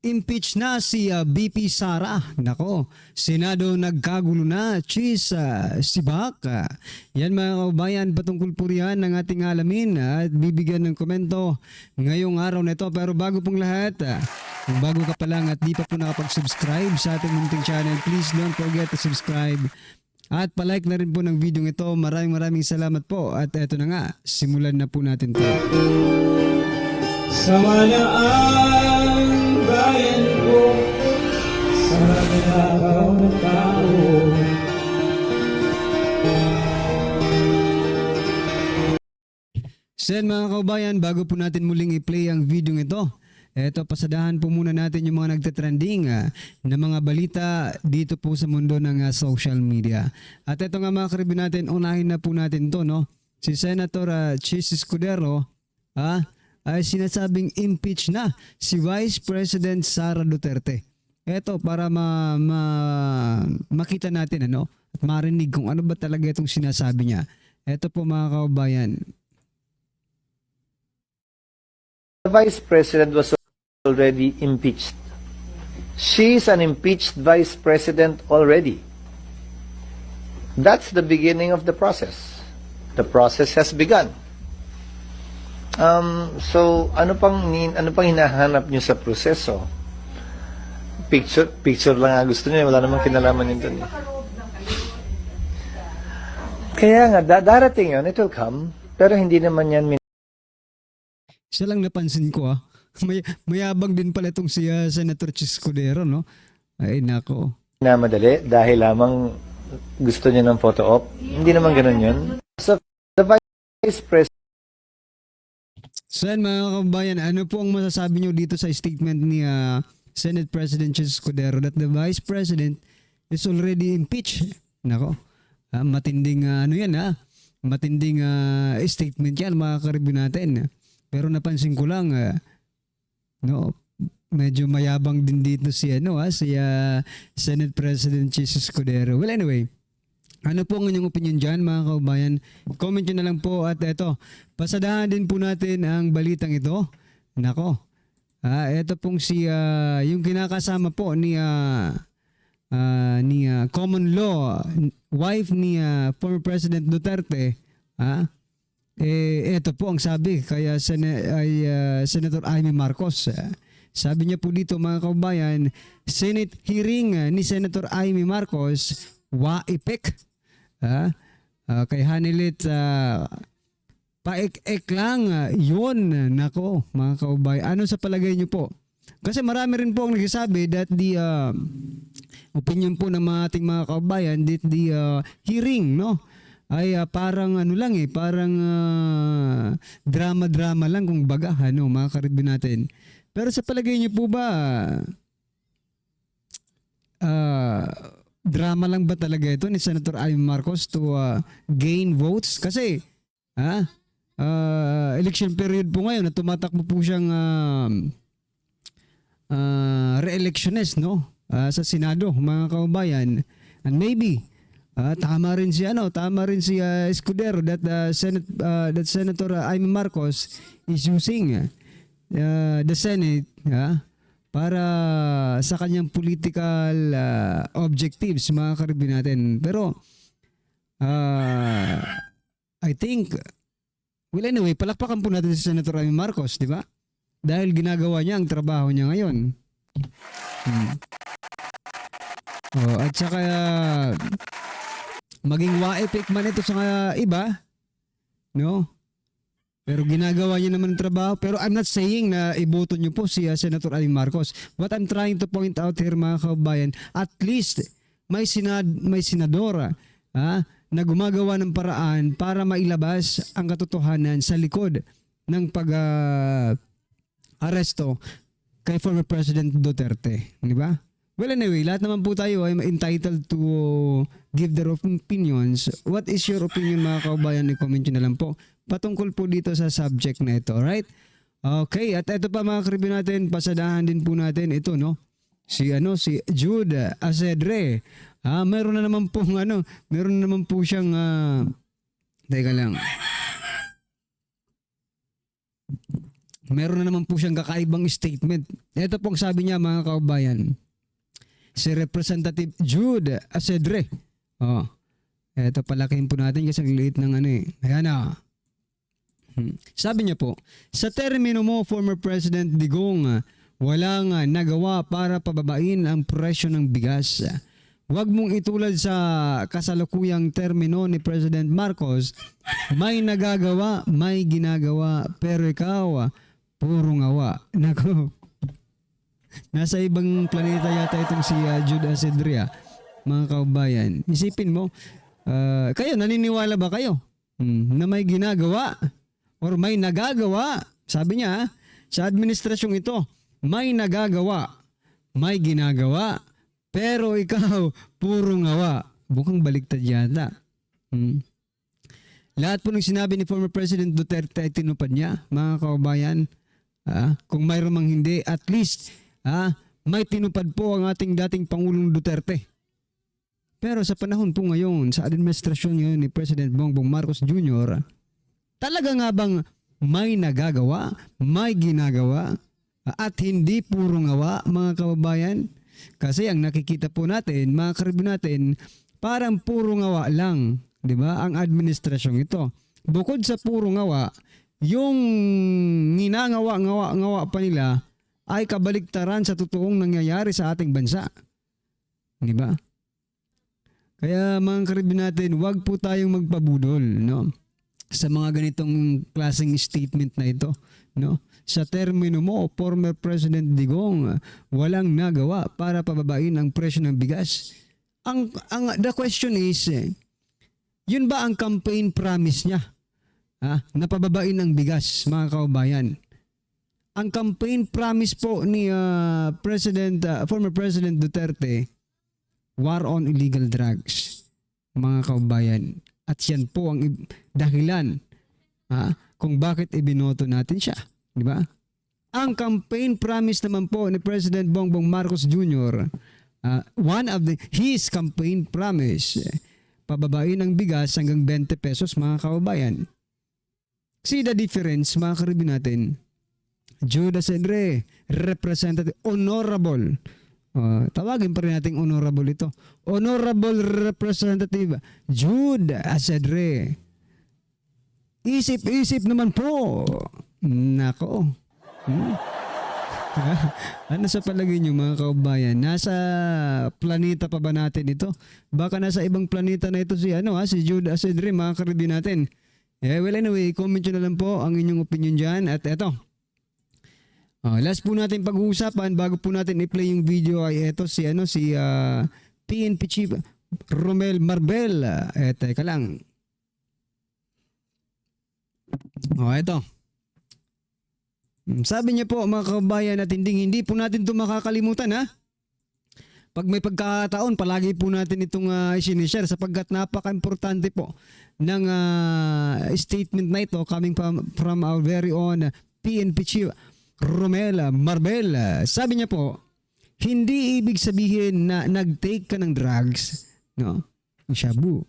impeach na si BP Sara. Nako, Senado nagkagulo na. Cheese, sibak. Yan mga kaubayan, patungkol po riyan ng ating alamin at bibigyan ng komento ngayong araw na ito. Pero bago pong lahat, kung bago ka pa lang at di pa po nakapag-subscribe sa ating munting channel, please don't forget to subscribe. At palike na rin po ng video ito. Maraming salamat po. At eto na nga, simulan na po natin ito. Sama na ang bayan ko sa magnanakaw na tao. Sen mga kaubayan, bago po natin muling i-play ang video ito, eto pasadahan po muna natin yung mga nagtatrending na mga balita dito po sa mundo ng social media. At eto nga mga karibin natin, unahin na po natin to, no? Si Senator Chis Escudero ay sinasabing impeach na si Vice President Sara Duterte. Eto para makita natin at marinig kung ano ba talaga itong sinasabi niya. Eto po mga kaubayan. The Vice President was already impeached. She is an impeached Vice President already. That's the beginning of the process. The process has begun. So ano pang hinahanap niyo sa proseso? Picture lang nga gusto niyo, wala namang kinalaman yun doon. Kaya nga darating yun, it will come, pero hindi naman yan Isa lang napansin ko mayabang din pala itong si Senator Chis Escudero, no? Ay nako. madali dahil lamang gusto niya ng photo op. Hindi naman ganun yun. So the Vice President Sen mga kabayan, ano po ang masasabi niyo dito sa statement ni Senate President Chis Escudero that the Vice President is already impeached? Nako, matinding matinding statement yan mga karibin natin. Pero napansin ko lang, medyo mayabang din dito si Senate President Chis Escudero. Well anyway, ano po ang inyong opinion dyan mga kaubayan? Comment nyo na lang po at eto, pasadahan din po natin ang balitang ito. Nako, eto pong yung kinakasama po ni common law wife ni former President Duterte. Eto po ang sabi kaya Senator Amy Marcos. Sabi niya po dito mga kaubayan, Senate hearing ni Senator Amy Marcos waipik. Kay Hanilit paik-ek lang yun. Nako mga kaubayan, ano sa palagay niyo po? Kasi marami rin po ang nagsasabi that the opinion po ng ating mga kaubayan that the hearing ay parang parang drama-drama lang kung baga mga karibin natin. Pero sa palagay niyo po ba drama lang ba talaga ito ni Senator Amy Marcos to gain votes? Kasi election period po ngayon na tumatakbo po siyang re-electionist sa Senado mga kaubayan. And maybe tama rin si Escudero that Senator Amy Marcos is using the Senate para sa kanyang political objectives mga karibin natin. Pero I think anyway, palakpakan po natin si Senator Amy Marcos, di ba? Dahil ginagawa niya ang trabaho niya ngayon. At saka maging waipik man ito sa iba, pero ginagawa niya naman ang trabaho. Pero I'm not saying na iboto niyo po si Senator Amy Marcos. What I'm trying to point out here mga kabayan, at least may senadora na gumagawa ng paraan para mailabas ang katotohanan sa likod ng pag-aresto kay former President Duterte. Di ba? Well anyway, lahat naman po tayo ay entitled to give their opinions. What is your opinion mga kaubayan? I-comment nyo na lang po patungkol po dito sa subject na ito. Right? Okay, at ito pa mga karibin natin, pasadahan din po natin ito, si Jude Asedre. Meron na naman po siyang teka lang. meron na naman po siyang kakaibang statement. Ito pong sabi niya mga kaubayan. Si Representative Jude Asedre. Oh, ito palakihin po natin kasi ang liit ng ano eh. Ayan na. Sabi niya po, sa termino mo, former President Digong, walang nagawa para pababain ang presyo ng bigas. Huwag mong itulad sa kasalukuyang termino ni President Marcos, may nagagawa, may ginagawa, pero ikaw, puro ngawa. Nako, nasa ibang planeta yata itong si Jude Asedria, mga kaubayan. Isipin mo, kayo, naniniwala ba kayo na may ginagawa or may nagagawa? Sabi niya, sa administrasyong ito, may nagagawa, may ginagawa, pero ikaw, puro ngawa. Bukang baliktad yata. Lahat po ng sinabi ni former President Duterte ay tinupad niya, mga kaubayan. Kung mayroon mang hindi, at least may tinupad po ang ating dating Pangulong Duterte. Pero sa panahon po ngayon, sa administrasyon ngayon ni President Bongbong Marcos Jr., talaga nga bang may nagagawa, may ginagawa, at hindi puro ngawa, mga kababayan? Kasi ang nakikita po natin, mga karibin natin, parang puro ngawa lang, di ba? Ang administrasyong ito. Bukod sa puro ngawa, yung ninangawa-ngawa pa nila ay kabaliktaran sa totoong nangyayari sa ating bansa. Di ba? Kaya mga karibin natin, wag po tayong magpabudol, no? Sa mga ganitong klaseng statement na ito, no? Sa termino mo, former President Digong, walang nagawa para pababain ang presyo ng bigas. The question is, yun ba ang campaign promise niya? Na pababain ang bigas, mga kaubayan? Ang campaign promise po ni former President Duterte, war on illegal drugs, mga kaubayan. At yan po ang dahilan kung bakit ibinoto natin siya. Di ba? Ang campaign promise naman po ni President Bongbong Marcos Jr., one of his campaign promise, pababain ang bigas hanggang 20 pesos, mga kaubayan. See the difference, mga karibin natin. Jude Asedre, Representative, Honorable. Tawagin pa rin natin honorable ito. Honorable Representative Jude Asedre. Isip-isip naman po. Nako. Ano sa palagay nyo, mga kaubayan? Nasa planeta pa ba natin ito? Baka nasa ibang planeta na ito si Jude Asedre, mga karibin natin. Well anyway, comment nyo na lang po ang inyong opinion dyan. At eto, last po natin pag-uusapan bago po natin i-play yung video ay eto si PNP Chief Romel Marbel. Teka lang. Eto. Sabi niya po, mga kabayan, at hindi po natin ito makakalimutan, Pag may pagkakataon, palagi po natin itong isinishare sapagkat napaka-importante po ng statement na ito coming from our very own PNP Chief Romel Marbel. Sabi niya po, hindi ibig sabihin na nag-take ka ng drugs, no? Shabu.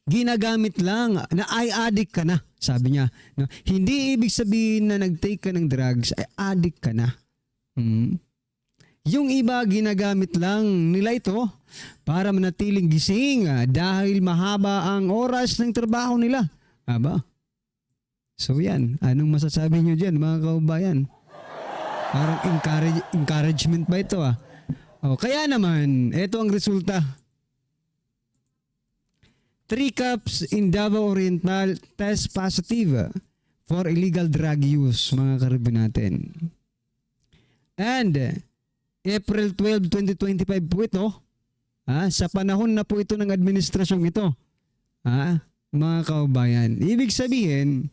Ginagamit lang na ay addict ka na, sabi niya. No? Hindi ibig sabihin na nag-take ka ng drugs ay addict ka na. Yung iba ginagamit lang nila ito para manatiling gising dahil mahaba ang oras ng trabaho nila. Aba? So yan, anong masasabi nyo dyan, mga kaubayan? Parang encouragement ba ito kaya naman, ito ang resulta. 3 cops in Davao Oriental test positive for illegal drug use, mga karibin natin. And April 12, 2025 po ito, sa panahon na po ito ng administrasyong ito, mga kaubayan. Ibig sabihin,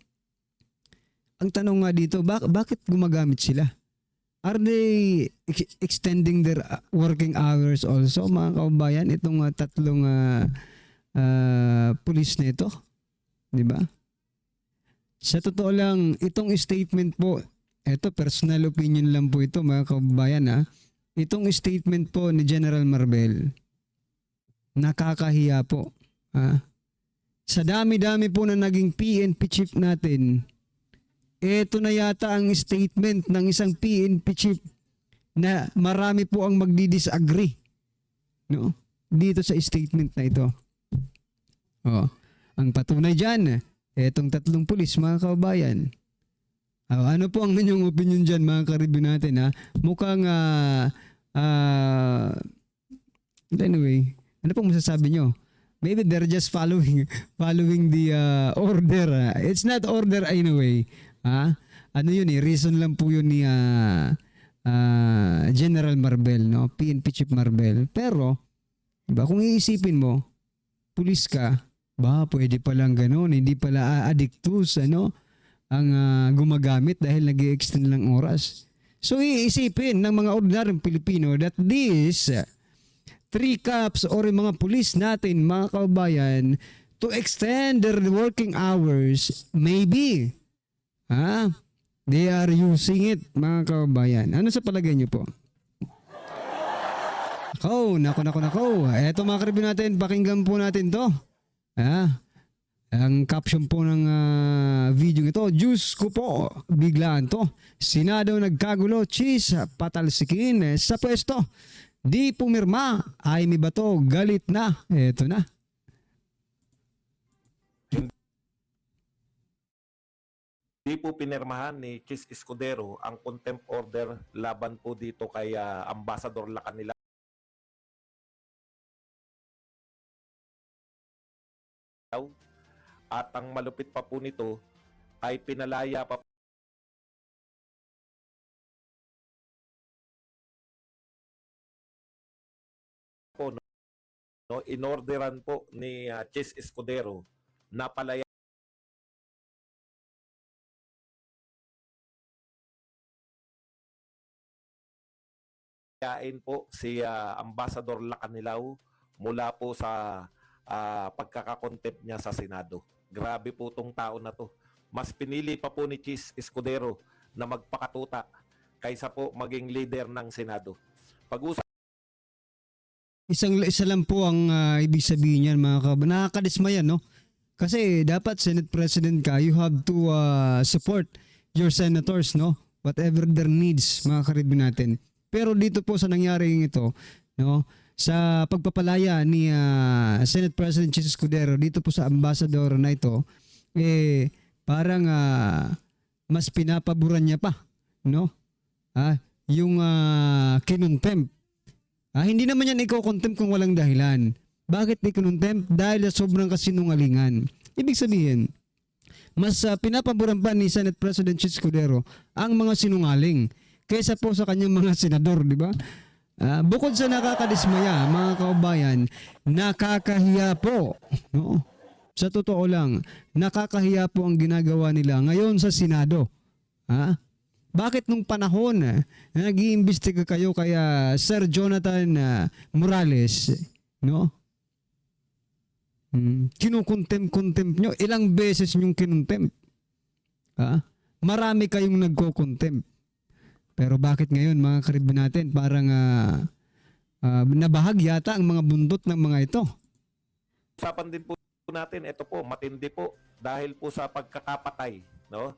ang tanong nga dito, bakit gumagamit sila? Are they extending their working hours also, mga kaubayan? Itong tatlong pulis na ito, di ba? Sa totoo lang, itong statement po, ito personal opinion lang po ito, mga kaubayan, itong statement po ni General Marbel, nakakahiya po. Sa dami-dami po na naging PNP chief natin, ito na yata ang statement ng isang PNP chief na marami po ang magdi-disagree, no? Dito sa statement na ito. Oh, ang patunay diyan, etong tatlong pulis, mga kababayan. Ano po ang inyong opinion diyan, mga ka-review natin, ha? Mukhang anyway, ano pong masasabi nyo? Maybe they're just following the order. It's not order anyway. Ano yun eh, reason lang po yun ni General Marbel, no? PNP Chief Marbel. Pero, diba, kung iisipin mo, pulis ka, pwede palang ganun, hindi pala addictus, ano, ang gumagamit dahil nag-i-extend lang oras. So, iisipin ng mga ordinaryong Pilipino that this 3 cops or yung mga pulis natin, mga kababayan, to extend their working hours, maybe, they are using it, mga kababayan. Ano sa palagay niyo po? Nako. Eto, mga ka-review natin, pakinggan po natin to. Ang caption po ng video ito, Diyos ko po, biglaan to. Senado nagkagulo, cheese, patalsikin sa pwesto. Di pumirma, ay may bato, galit na. Eto na. Di po pinirmahan ni Chis Escudero ang contempt order laban po dito kay Ambassador Lacanilao. At ang malupit pa po nito ay pinalaya pa po, no, inorderan po ni Chis Escudero na palayain po si Ambassador Lacanilao mula po sa pagkakakontempt niya sa Senado. Grabe po tong tao na to. Mas pinili pa po ni Chis Escudero na magpakatuta kaysa po maging leader ng Senado. Pag-usap Isa lang po ang ibig sabihin niyan, mga kababayan. Nakakadismaya, no? Kasi dapat Senate President ka, you have to support your senators, no? Whatever their needs, mga ka-review natin. Pero dito po sa nangyaring ito, no? Sa pagpapalaya ni Senate President Chis Escudero dito po sa ambassador na ito, parang mas pinapaboran niya pa, no? Yung kinontempt. Hindi naman yan iko-contempt kung walang dahilan. Bakit i-contempt? Dahil sa sobrang kasinungalingan. Ibig sabihin, mas pinapaboran pa ni Senate President Chis Escudero ang mga sinungaling kaysa po sa kanyang mga senador, di ba? Bukod sa nakakadismaya, mga kaubayan, nakakahiya po. No? Sa totoo lang, nakakahiya po ang ginagawa nila ngayon sa Senado. Bakit nung panahon na nag-iimbestiga kayo kaya Sir Jonathan Morales, no? Kinukontempt nyo. Ilang beses nyong kinontempt? Marami kayong nagko-contempt. Pero bakit ngayon, mga ka-review natin, parang nabahag yata ang mga bundot ng mga ito? usapan din po natin, ito po, matindi po dahil po sa pagkakapatay, no?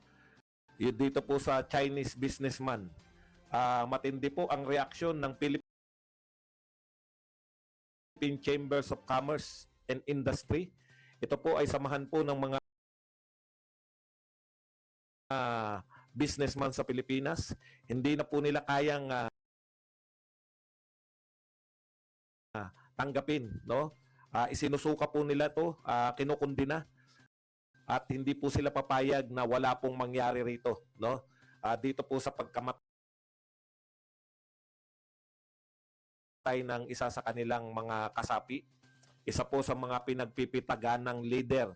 Dito po sa Chinese businessman. Matindi po ang reaksyon ng Philippine Chambers of Commerce and Industry. Ito po ay samahan po ng mga businessman sa Pilipinas. Hindi na po nila kayang tanggapin, no? Isinusuka po nila to, kinukundina. At hindi po sila papayag na wala pong mangyari rito, no? Dito po sa pagkamatay ng isa sa kanilang mga kasapi, isa po sa mga pinagpipitagan ng leader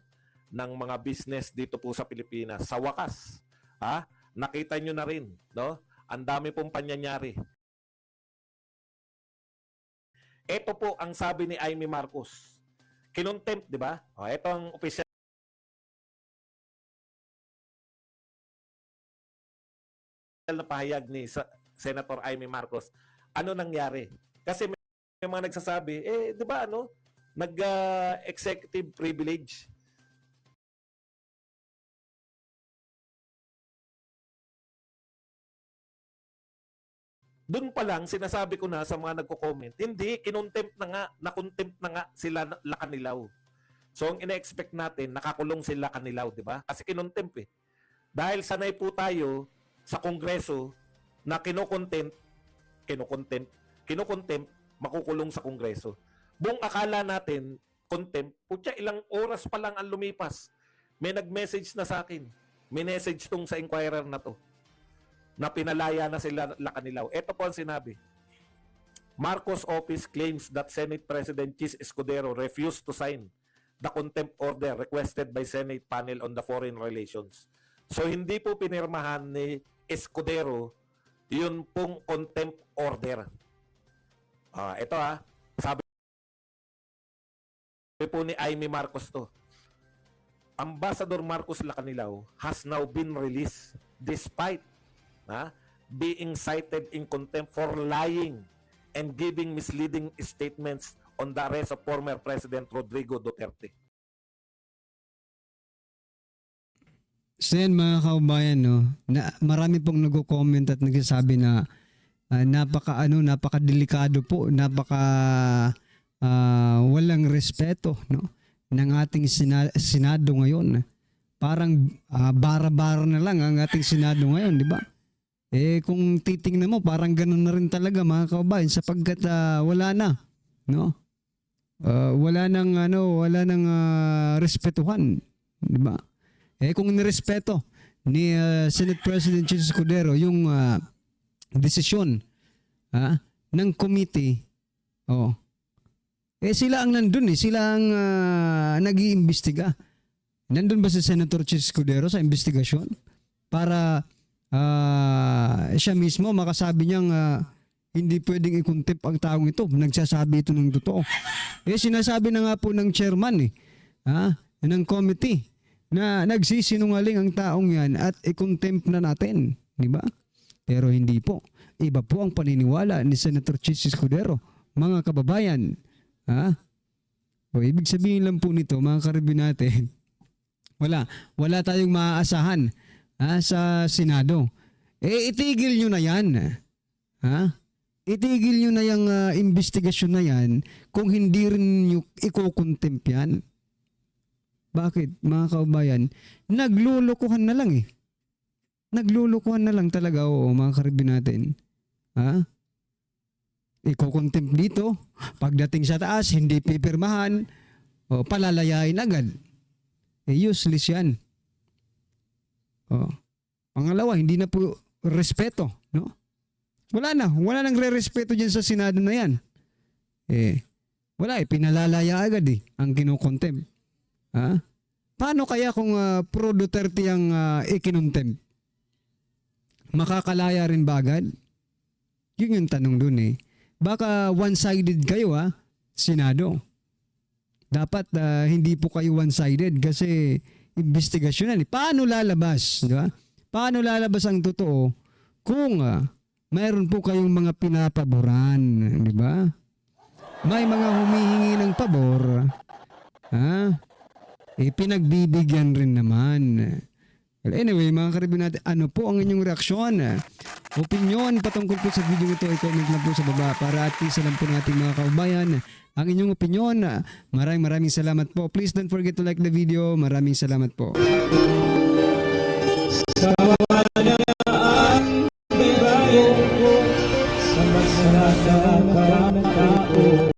ng mga business dito po sa Pilipinas. Sa wakas, nakita nyo na rin, no? Ang dami pong panyanyari. Ito po ang sabi ni Amy Marcos. Kinontempt, di ba? Ito ang official na pahayag ni Senator Amy Marcos. Ano nangyari? Kasi may mga nagsasabi, di ba ano? Nag-executive privilege Doon pa lang, sinasabi ko na sa mga nagko-comment, hindi, kinontempt na nga, na-contempt na nga sila Lacanilaw. So, ang ina-expect natin, nakakulong sila Lacanilaw, di ba? Kasi kinontempt eh. Dahil sanay po tayo sa Kongreso na kinokontempt, makukulong sa Kongreso. Buong akala natin, contempt, putya, ilang oras pa lang ang lumipas. May nag-message na sa akin. May message tong sa Inquirer na to, na pinalaya na sila Lacanilaw. Ito po ang sinabi. Marcos office claims that Senate President Chis Escudero refused to sign the contempt order requested by Senate panel on the foreign relations. So hindi po pinirmahan ni Escudero yun pong contempt order. Ito sabi po ni Amy Marcos to. Ambassador Marcos Lacanilaw has now been released despite being cited in contempt for lying and giving misleading statements on the arrest of former President Rodrigo Duterte. So yan mga kaubayan, no, na marami pong nagko-comment at nagsasabi na napaka-delikado po, walang respeto, no, ng ating Senado ngayon. Parang bara-bara na lang ang ating Senado ngayon, di ba? Kung titingnan mo, parang ganun na rin talaga mga kaubayan sapagkat wala na, no? Wala nang respetuhan, di ba? Kung nirespeto ni Senate President Chis Escudero yung desisyon ng committee, sila ang nandun sila ang nag-iimbestiga. Nandun ba si Senator Chis Escudero sa investigasyon para siya mismo makasabi niyang hindi pwedeng i-contempt ang taong ito? Nagsasabi ito ng totoo. Sinasabi na nga po ng chairman ng committee na nagsisinungaling ang taong yan at i-contempt na natin, di ba? Pero hindi po. Iba po ang paniniwala ni Senator Chis Escudero, mga kababayan. Ibig sabihin lang po nito, mga karibin natin, wala tayong maaasahan sa Senado. Itigil nyo na yan. Itigil nyo na yung investigasyon na yan kung hindi rin nyo iko-contempt yan. Bakit, mga kaubayan? Naglulukuhan na lang Naglulukuhan na lang talaga, mga karibin natin. Iko-contempt dito. Pagdating sa taas, hindi pipirmahan. Palalayain agad. Useless yan. Pangalawa, hindi na po respeto, no? Wala nang re-respeto dyan sa Senado na yan. Pinalalaya agad ang kinokontempt. Paano kaya kung pro Duterte ang ikinontempt? Makakalaya rin ba agad? Yun yung tanong dun Baka one-sided kayo Senado. Dapat hindi po kayo one-sided kasi investigasyon yan. Paano lalabas? Di ba? Paano lalabas ang totoo kung mayroon po kayong mga pinapaboran? Di ba? May mga humihingi ng pabor. Pinagbibigyan rin naman. Well, anyway, mga karibin natin, ano po ang inyong reaksyon? Opinyon patungkol po sa video ito, i-comment lang po sa baba para at least alam po natin mga kaubayan ang inyong opinyon. Maraming salamat po. Please don't forget to like the video. Maraming salamat po. Sa kawalaan, may bayan ko, sa magsarata ng tao.